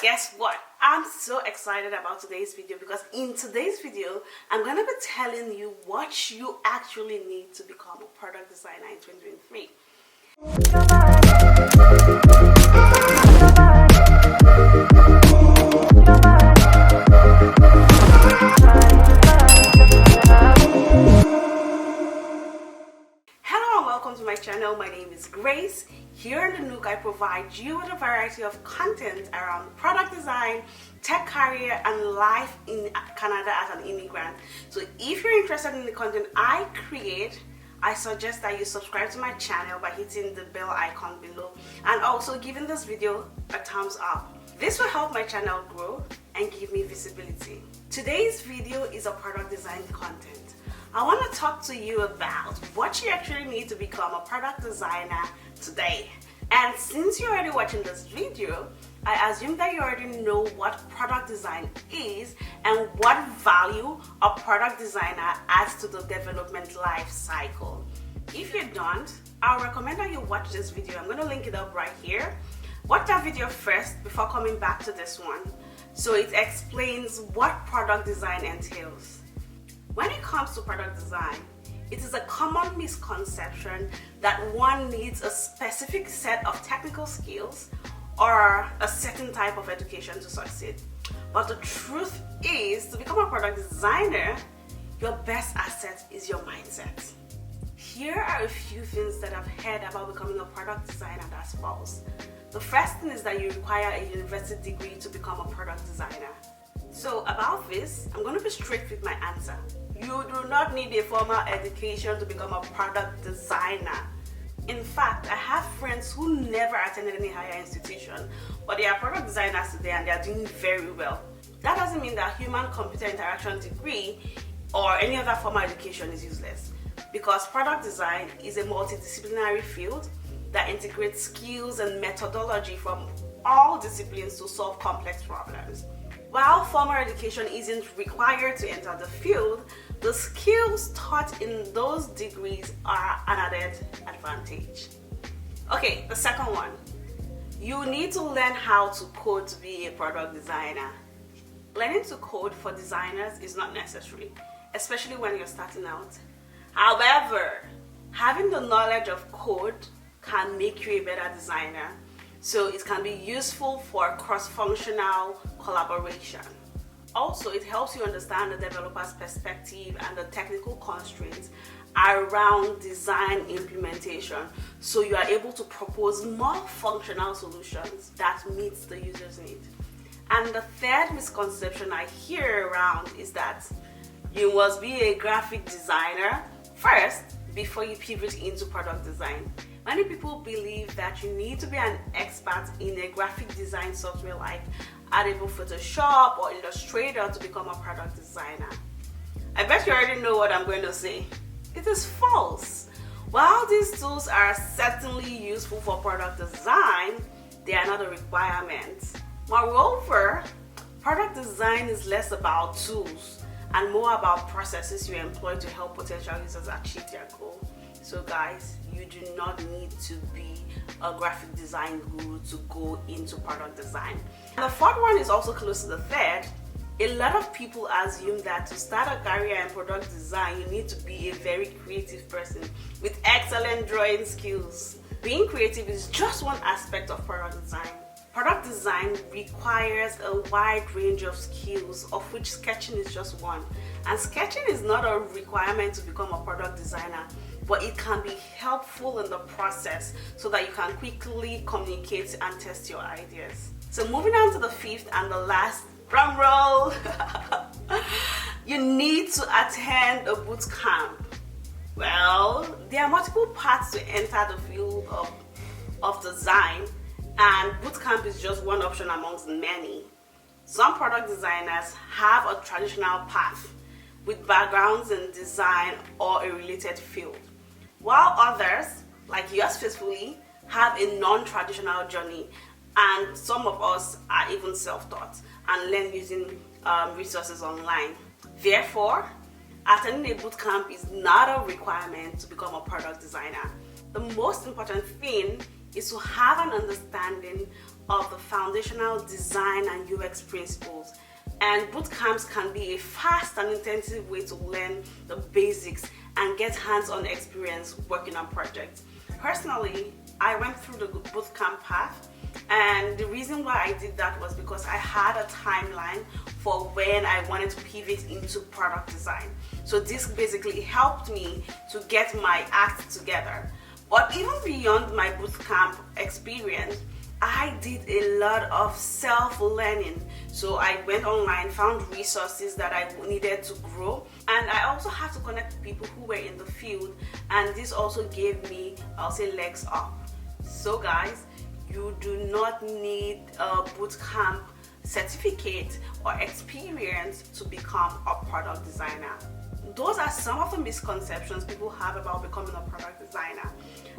Guess what? I'm so excited about today's video because in today's video, I'm going to be telling you what you actually need to become a product designer in 2023. Hello and welcome to my channel. My name is Grace. Here in the Nook, I provide you with a variety of content around product design, tech career, and life in Canada as an immigrant. So if you're interested in the content I create, I suggest that you subscribe to my channel by hitting the bell icon below and also giving this video a thumbs up. This will help my channel grow and give me visibility. Today's video is a product design content. I want to talk to you about what you actually need to become a product designer today. And since you're already watching this video, I assume that you already know what product design is and what value a product designer adds to the development life cycle. If you don't, I'll recommend that you watch this video. I'm going to link it up right here. Watch that video first before coming back to this one. So it explains what product design entails. When it comes to product design, it is a common misconception that one needs a specific set of technical skills or a certain type of education to succeed. But the truth is, to become a product designer, your best asset is your mindset. Here are a few things that I've heard about becoming a product designer that's false. The first thing is that you require a university degree to become a product designer. So about this, I'm going to be straight with my answer. You do not need a formal education to become a product designer. In fact, I have friends who never attended any higher institution, but they are product designers today and they are doing very well. That doesn't mean that human-computer interaction degree or any other formal education is useless, because product design is a multidisciplinary field that integrates skills and methodology from all disciplines to solve complex problems. While formal education isn't required to enter the field, the skills taught in those degrees are an added advantage. Okay, the second one. You need to learn how to code to be a product designer. Learning to code for designers is not necessary, especially when you're starting out. However, having the knowledge of code can make you a better designer. So it can be useful for cross-functional collaboration. Also, it helps you understand the developer's perspective and the technical constraints around design implementation, so you are able to propose more functional solutions that meet the user's need. And the third misconception I hear around is that you must be a graphic designer first before you pivot into product design. Many people believe that you need to be an expert in a graphic design software like Adobe Photoshop or Illustrator to become a product designer. I bet you already know what I'm going to say. It is false. While these tools are certainly useful for product design, they are not a requirement. Moreover, product design is less about tools and more about processes you employ to help potential users achieve their goal. So guys, you do not need to be a graphic design guru to go into product design. And the fourth one is also close to the third. A lot of people assume that to start a career in product design, you need to be a very creative person with excellent drawing skills. Being creative is just one aspect of product design. Product design requires a wide range of skills, of which sketching is just one. And sketching is not a requirement to become a product designer, but it can be helpful in the process so that you can quickly communicate and test your ideas. So moving on to the fifth and the last, drum roll, you need to attend a boot camp. Well, there are multiple paths to enter the field of design, and bootcamp is just one option amongst many. Some product designers have a traditional path with backgrounds in design or a related field, while others, like yours faithfully, have a non-traditional journey, and some of us are even self-taught and learn using resources online. Therefore, attending a bootcamp is not a requirement to become a product designer. The most important thing is to have an understanding of the foundational design and UX principles. And boot camps can be a fast and intensive way to learn the basics and get hands-on experience working on projects. Personally, I went through the boot camp path, and the reason why I did that was because I had a timeline for when I wanted to pivot into product design. So this basically helped me to get my act together. But even beyond my bootcamp experience, I did a lot of self-learning. So I went online, found resources that I needed to grow, and I also had to connect with people who were in the field, and this also gave me, I'll say, legs up. So guys, you do not need a bootcamp certificate or experience to become a product designer. Those are some of the misconceptions people have about becoming a product designer,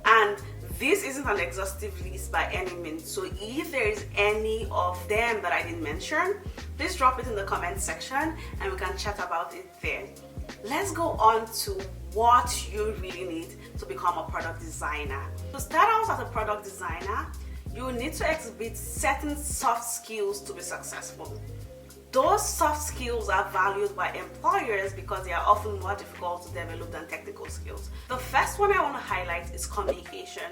and this isn't an exhaustive list by any means. So if there is any of them that I didn't mention, please drop it in the comment section and we can chat about it there. Let's go on to what you really need to become a product designer. To start out as a product designer, you need to exhibit certain soft skills to be successful. Those soft skills are valued by employers because they are often more difficult to develop than technical skills. The first one I want to highlight is communication.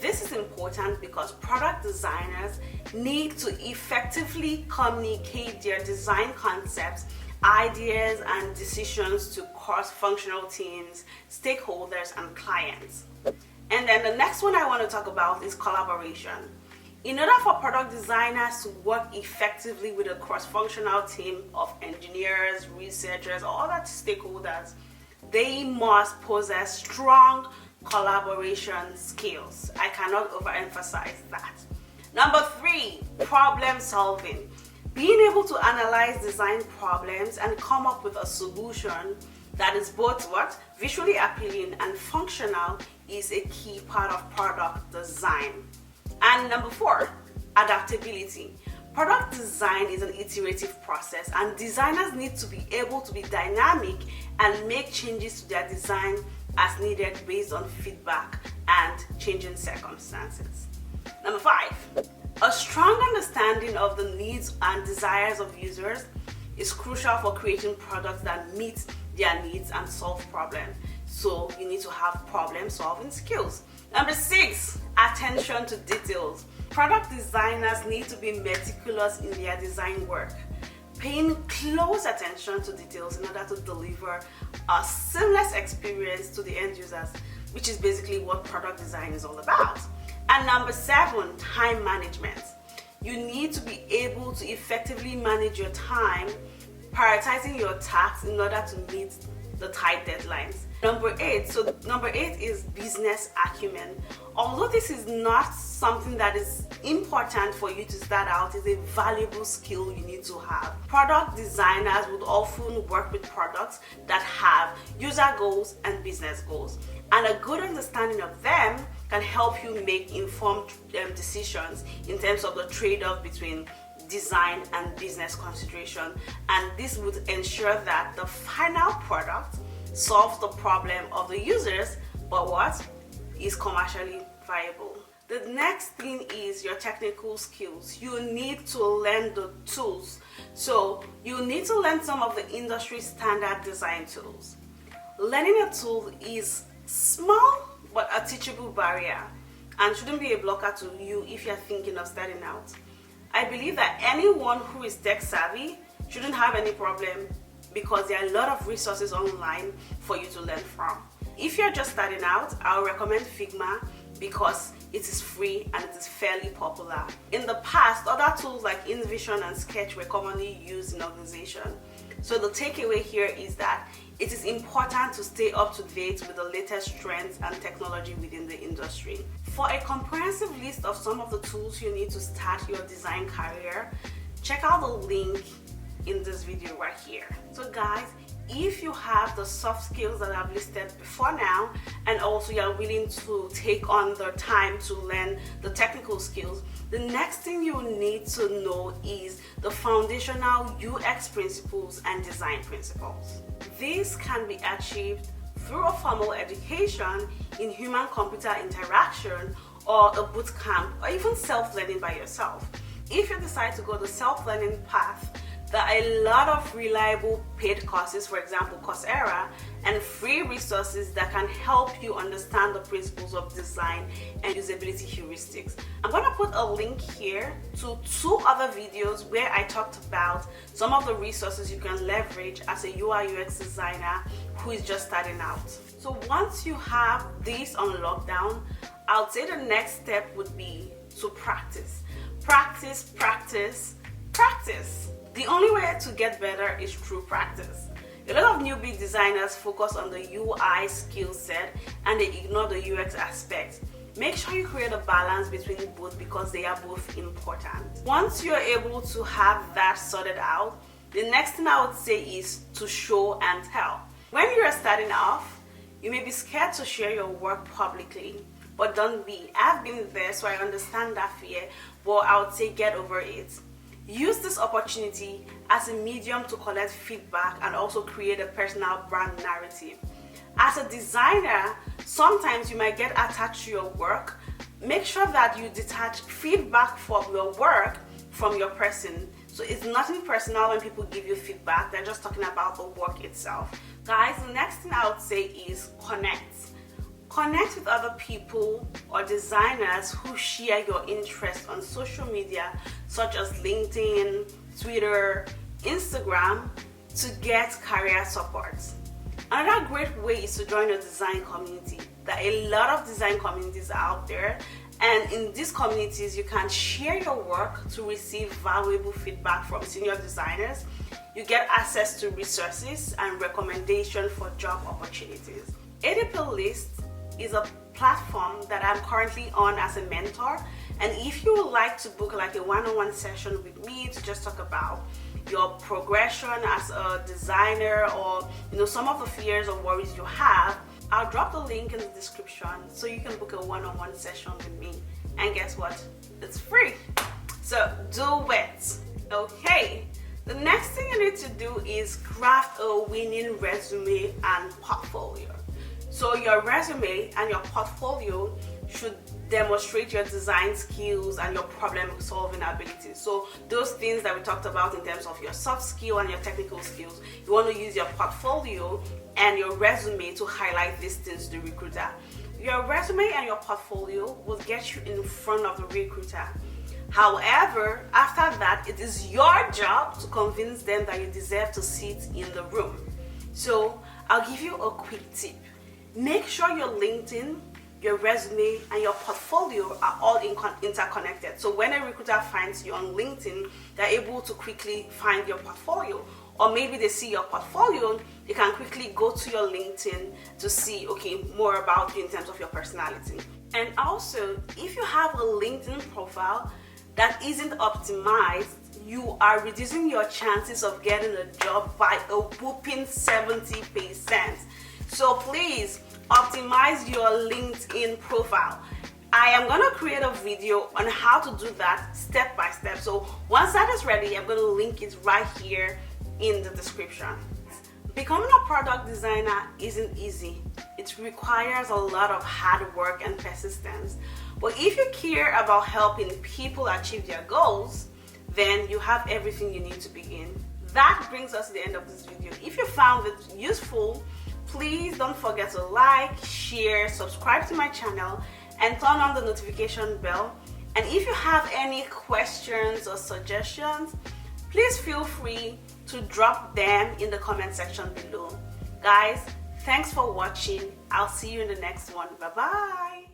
This is important because product designers need to effectively communicate their design concepts, ideas, and decisions to cross-functional teams, stakeholders, and clients. And then the next one I want to talk about is collaboration. In order for product designers to work effectively with a cross-functional team of engineers, researchers, or other stakeholders, they must possess strong collaboration skills. I cannot overemphasize that. Number 3, problem solving. Being able to analyze design problems and come up with a solution that is both visually appealing and functional is a key part of product design. And number 4, adaptability. Product design is an iterative process, and designers need to be able to be dynamic and make changes to their design as needed based on feedback and changing circumstances. Number 5, a strong understanding of the needs and desires of users is crucial for creating products that meet their needs and solve problems. So you need to have problem solving skills. Number 6, attention to details. Product designers need to be meticulous in their design work, paying close attention to details in order to deliver a seamless experience to the end users, which is basically what product design is all about. And number 7, time management. You need to be able to effectively manage your time, prioritizing your tasks in order to meet the tight deadlines. Number 8 is business acumen. Although this is not something that is important for you to start out, it's a valuable skill you need to have. Product designers would often work with products that have user goals and business goals, and a good understanding of them can help you make informed decisions in terms of the trade-off between design and business consideration, and this would ensure that the final product solves the problem of the users, but is commercially viable. The next thing is your technical skills. You need to learn the tools. So you need to learn some of the industry standard design tools. Learning a tool is small but a teachable barrier and shouldn't be a blocker to you if you're thinking of starting out. I believe that anyone who is tech savvy shouldn't have any problem because there are a lot of resources online for you to learn from. If you're just starting out, I'll recommend Figma because it is free and it is fairly popular. In the past, other tools like InVision and Sketch were commonly used in organizations. So the takeaway here is that it is important to stay up to date with the latest trends and technology within the industry. For a comprehensive list of some of the tools you need to start your design career, check out the link in this video right here. So guys, if you have the soft skills that I've listed before now, and also you're willing to take on the time to learn the technical skills, the next thing you need to know is the foundational UX principles and design principles. This can be achieved through a formal education in human-computer interaction or a boot camp, or even self-learning by yourself. If you decide to go the self-learning path, there are a lot of reliable paid courses, for example Coursera, and free resources that can help you understand the principles of design and usability heuristics. I'm going to put a link here to 2 other videos where I talked about some of the resources you can leverage as a UI UX designer who is just starting out. So once you have these on lockdown, I would say the next step would be to practice. Practice, practice, practice. The only way to get better is through practice. A lot of newbie designers focus on the UI skill set and they ignore the UX aspect. Make sure you create a balance between both because they are both important. Once you're able to have that sorted out, the next thing I would say is to show and tell. When you're starting off, you may be scared to share your work publicly, but don't be. I've been there, so I understand that fear, but I would say get over it. Use this opportunity as a medium to collect feedback and also create a personal brand narrative. As a designer, sometimes you might get attached to your work. Make sure that you detach feedback from your work from your person. So it's nothing personal when people give you feedback, they're just talking about the work itself. Guys, the next thing I would say is connect. Connect with other people or designers who share your interest on social media such as LinkedIn, Twitter, Instagram to get career support. Another great way is to join a design community. There are a lot of design communities out there, and in these communities you can share your work to receive valuable feedback from senior designers. You get access to resources and recommendation for job opportunities. ADP List is a platform that I'm currently on as a mentor, and if you would like to book like a one-on-one session with me to just talk about your progression as a designer or some of the fears or worries you have, I'll drop the link in the description so you can book a one-on-one session with me. And guess what? It's free. So do it. Okay. The next thing you need to do is craft a winning resume and portfolio. So your resume and your portfolio should demonstrate your design skills and your problem solving abilities. So those things that we talked about in terms of your soft skill and your technical skills, you want to use your portfolio and your resume to highlight these things to the recruiter. Your resume and your portfolio will get you in front of the recruiter. However, after that, it is your job to convince them that you deserve to sit in the room. So I'll give you a quick tip. Make sure your LinkedIn, your resume, and your portfolio are all interconnected. So when a recruiter finds you on LinkedIn, they're able to quickly find your portfolio. Or maybe they see your portfolio, they can quickly go to your LinkedIn to see, okay, more about you in terms of your personality. And also, if you have a LinkedIn profile that isn't optimized, you are reducing your chances of getting a job by a whopping 70%. So please optimize your LinkedIn profile. I am going to create a video on how to do that step by step. So once that is ready, I'm going to link it right here in the description. Becoming a product designer isn't easy. It requires a lot of hard work and persistence. But if you care about helping people achieve their goals, then you have everything you need to begin. That brings us to the end of this video. If you found it useful, please don't forget to like, share, subscribe to my channel, and turn on the notification bell. And if you have any questions or suggestions, please feel free to drop them in the comment section below. Guys, thanks for watching. I'll see you in the next one. Bye-bye.